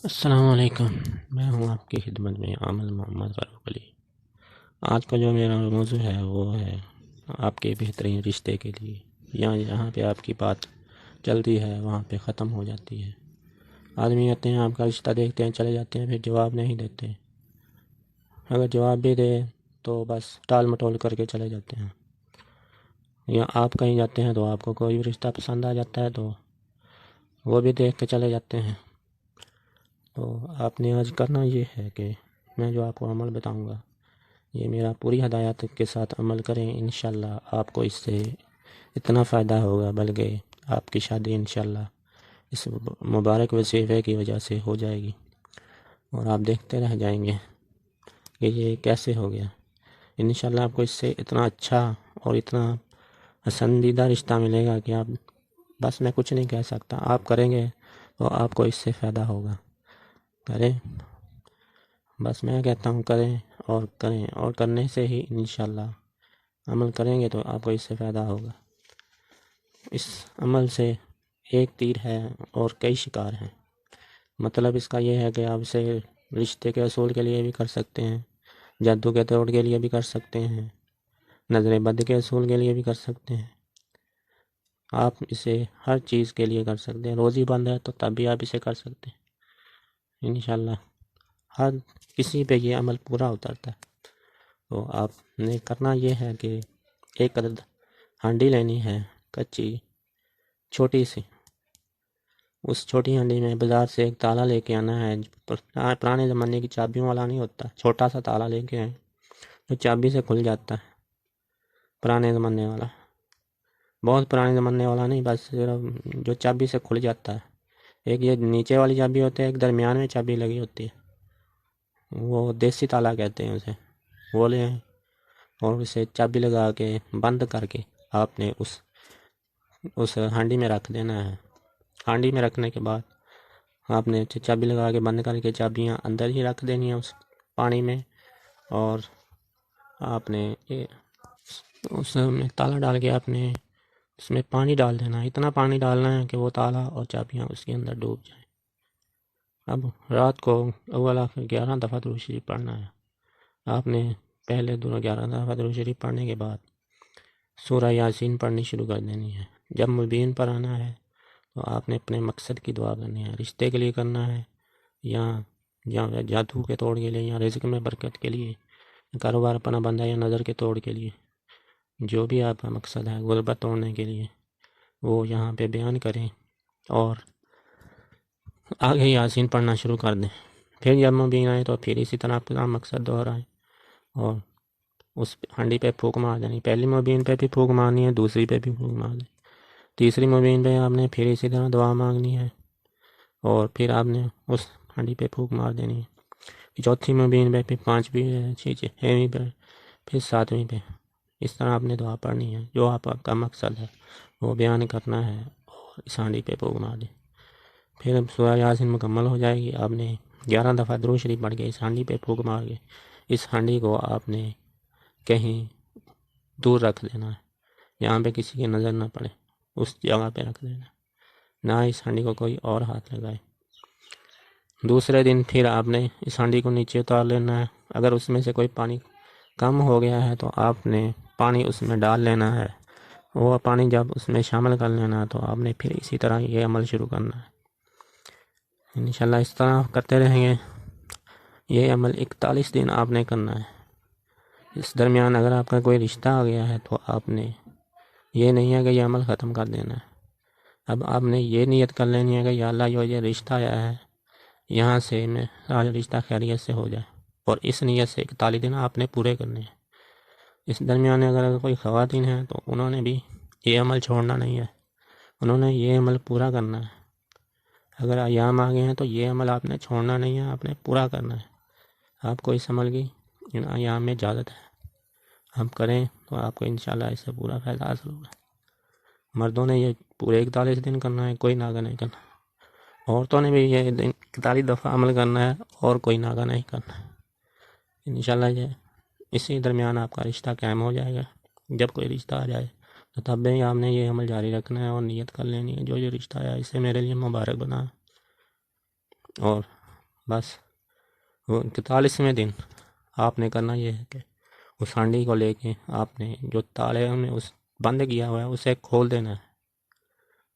السلام علیکم، میں ہوں آپ کی خدمت میں عامل محمد فاروق علی۔ آج کا جو میرا موضوع ہے وہ ہے آپ کے بہترین رشتے کے لیے، یا جہاں پہ آپ کی بات چلتی ہے وہاں پہ ختم ہو جاتی ہے۔ آدمی آتے ہیں، آپ کا رشتہ دیکھتے ہیں، چلے جاتے ہیں، پھر جواب نہیں دیتے۔ اگر جواب بھی دے تو بس ٹال مٹول کر کے چلے جاتے ہیں۔ یا آپ کہیں جاتے ہیں تو آپ کو کوئی بھی رشتہ پسند آ جاتا ہے تو وہ بھی دیکھ کے چلے جاتے ہیں۔ تو آپ نے آج کرنا یہ ہے کہ میں جو آپ کو عمل بتاؤں گا، یہ میرا پوری ہدایات کے ساتھ عمل کریں، انشاءاللہ آپ کو اس سے اتنا فائدہ ہوگا، بلکہ آپ کی شادی انشاءاللہ اس مبارک وظیفے کی وجہ سے ہو جائے گی، اور آپ دیکھتے رہ جائیں گے کہ یہ کیسے ہو گیا۔ انشاءاللہ آپ کو اس سے اتنا اچھا اور اتنا پسندیدہ رشتہ ملے گا کہ آپ بس میں کچھ نہیں کہہ سکتا۔ آپ کریں گے تو آپ کو اس سے فائدہ ہوگا۔ کریں، بس میں کہتا ہوں کریں اور کریں، اور کرنے سے ہی انشاءاللہ عمل کریں گے تو آپ کو اس سے فائدہ ہوگا۔ اس عمل سے ایک تیر ہے اور کئی شکار ہیں۔ مطلب اس کا یہ ہے کہ آپ اسے رشتے کے اصول کے لیے بھی کر سکتے ہیں، جادو کے توڑ کے لیے بھی کر سکتے ہیں، نظر بد کے اصول کے لیے بھی کر سکتے ہیں۔ آپ اسے ہر چیز کے لیے کر سکتے ہیں۔ روزی بند ہے تو تب بھی آپ اسے کر سکتے ہیں۔ انشاءاللہ ہر کسی پہ یہ عمل پورا اترتا ہے۔ تو آپ نے کرنا یہ ہے کہ ایک عدد ہانڈی لینی ہے، کچی چھوٹی سی۔ اس چھوٹی ہانڈی میں بازار سے ایک تالا لے کے آنا ہے، پرانے زمانے کی چابیوں والا نہیں ہوتا، چھوٹا سا تالا لے کے آئیں جو چابی سے کھل جاتا ہے، پرانے زمانے والا، بہت پرانے زمانے والا نہیں، بس صرف جو چابی سے کھل جاتا ہے۔ ایک یہ نیچے والی چابی ہوتی ہے، ایک درمیان میں چابی لگی ہوتی ہے، وہ دیسی تالا کہتے ہیں اسے، وہ لیں اور اسے چابی لگا کے بند کر کے آپ نے اس ہانڈی میں رکھ دینا ہے۔ ہانڈی میں رکھنے کے بعد آپ نے چابی لگا کے بند کر کے چابیاں اندر ہی رکھ دینی ہیں اس پانی میں، اور آپ نے اس میں تالا ڈال کے آپ نے اس میں پانی ڈال دینا ہے۔ اتنا پانی ڈالنا ہے کہ وہ تالا اور چابیاں اس کے اندر ڈوب جائیں۔ اب رات کو اول آخر 11 دفعہ درود شریف پڑھنا ہے۔ آپ نے پہلے 11 دفعہ درود شریف پڑھنے کے بعد سورہ یاسین پڑھنی شروع کر دینی ہے۔ جب مبین پر آنا ہے تو آپ نے اپنے مقصد کی دعا کرنی ہے، رشتے کے لیے کرنا ہے، یا جادو کے توڑ کے لیے، یا رزق میں برکت کے لیے، کاروبار اپنا بندہ یا نظر کے توڑ کے لیے، جو بھی آپ کا مقصد ہے، غربت توڑنے کے لیے، وہ یہاں پہ بیان کریں اور آگے یاسین پڑھنا شروع کر دیں۔ پھر جب مبین آئے تو پھر اسی طرح اپنا مقصد دہرائیں اور اس ہانڈی پہ پھونک مار دینی۔ پہلی مبین پہ بھی پھونک مارنی ہے، دوسری پہ بھی پھونک مارنی، تیسری مبین پہ آپ نے پھر اسی طرح دعا مانگنی ہے، اور پھر آپ نے اس ہانڈی پہ پھونک مار دینی ہے۔ چوتھی مبین پہ، پھر پانچویں پہ، چھویں پہ، پھر ساتویں پہ، اس طرح آپ نے دعا پڑھنی ہے۔ جو آپ کا مقصد ہے وہ بیان کرنا ہے اور اس ہانڈی پہ پھونک مار دیں۔ پھر اب سورہ یاسین مکمل ہو جائے گی۔ آپ نے 11 دفعہ درود شریف پڑھ کے اس ہانڈی پہ پھونک مار کے اس ہانڈی کو آپ نے کہیں دور رکھ دینا ہے، یہاں پہ کسی کی نظر نہ پڑے، اس جگہ پہ رکھ دینا، نہ اس ہانڈی کو کوئی اور ہاتھ لگائے۔ دوسرے دن پھر آپ نے اس ہانڈی کو نیچے اتار لینا ہے۔ اگر اس میں سے کوئی پانی کم ہو گیا ہے تو آپ نے پانی اس میں ڈال لینا ہے، وہ پانی جب اس میں شامل کر لینا ہے تو آپ نے پھر اسی طرح یہ عمل شروع کرنا ہے۔ انشاءاللہ اس طرح کرتے رہیں گے۔ یہ عمل 41 دن آپ نے کرنا ہے۔ اس درمیان اگر آپ کا کوئی رشتہ آ گیا ہے تو آپ نے یہ نہیں ہے کہ یہ عمل ختم کر دینا ہے۔ اب آپ نے یہ نیت کر لینی ہے کہ یا اللہ یہ رشتہ آیا ہے، یہاں سے میں آج رشتہ خیریت سے ہو جائے، اور اس نیت سے 41 دن آپ نے پورے کرنے ہیں۔ اس درمیان اگر کوئی خواتین ہیں تو انہوں نے بھی یہ عمل چھوڑنا نہیں ہے، انہوں نے یہ عمل پورا کرنا ہے۔ اگر ایام آ گئے ہیں تو یہ عمل آپ نے چھوڑنا نہیں ہے، آپ نے پورا کرنا ہے۔ آپ کو اس عمل کی ان ایام میں اجازت ہے، آپ کریں تو آپ کو انشاءاللہ اس سے پورا فائدہ حاصل ہوگا۔ مردوں نے یہ پورے 41 دن کرنا ہے، کوئی ناغہ نہیں کرنا۔ عورتوں نے بھی یہ 41 دفعہ عمل کرنا ہے اور کوئی ناغہ نہیں کرنا ہے۔ انشاءاللہ یہ اسی درمیان آپ کا رشتہ قائم ہو جائے گا۔ جب کوئی رشتہ آ جائے تو تب بھی آپ نے یہ عمل جاری رکھنا ہے اور نیت کر لینی ہے جو رشتہ آیا اسے میرے لیے مبارک بنا، اور بس وہ 41ویں دن آپ نے کرنا یہ ہے کہ اس ہانڈی کو لے کے آپ نے جو تالے میں اس بند کیا ہوا ہے اسے کھول دینا ہے.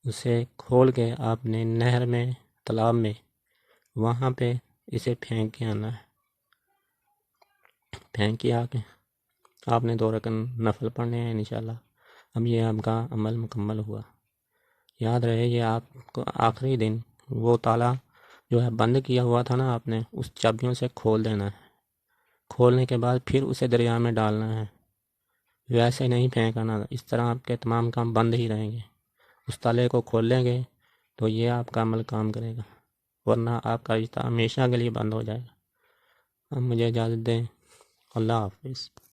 اسے کھول کے آپ نے نہر میں، تالاب میں، وہاں پہ اسے پھینک کے آنا ہے. پھینک کے آ کے آپ نے 2 رکعت نفل پڑھنے ہیں انشاءاللہ. اب یہ آپ کا عمل مکمل ہوا. یاد رہے یہ آپ کو آخری دن وہ تالا جو ہے بند کیا ہوا تھا نا، آپ نے اس چابیوں سے کھول دینا ہے. کھولنے کے بعد پھر اسے دریا میں ڈالنا ہے، ویسے نہیں پھینکنا. اس طرح آپ کے تمام کام بند ہی رہیں گے. اس تالے کو کھول لیں گے تو یہ آپ کا عمل کام کرے گا، ورنہ آپ کا رشتہ ہمیشہ کے لیے بند ہو جائے گا. اب مجھے اجازت دیں. اللہ حافظ.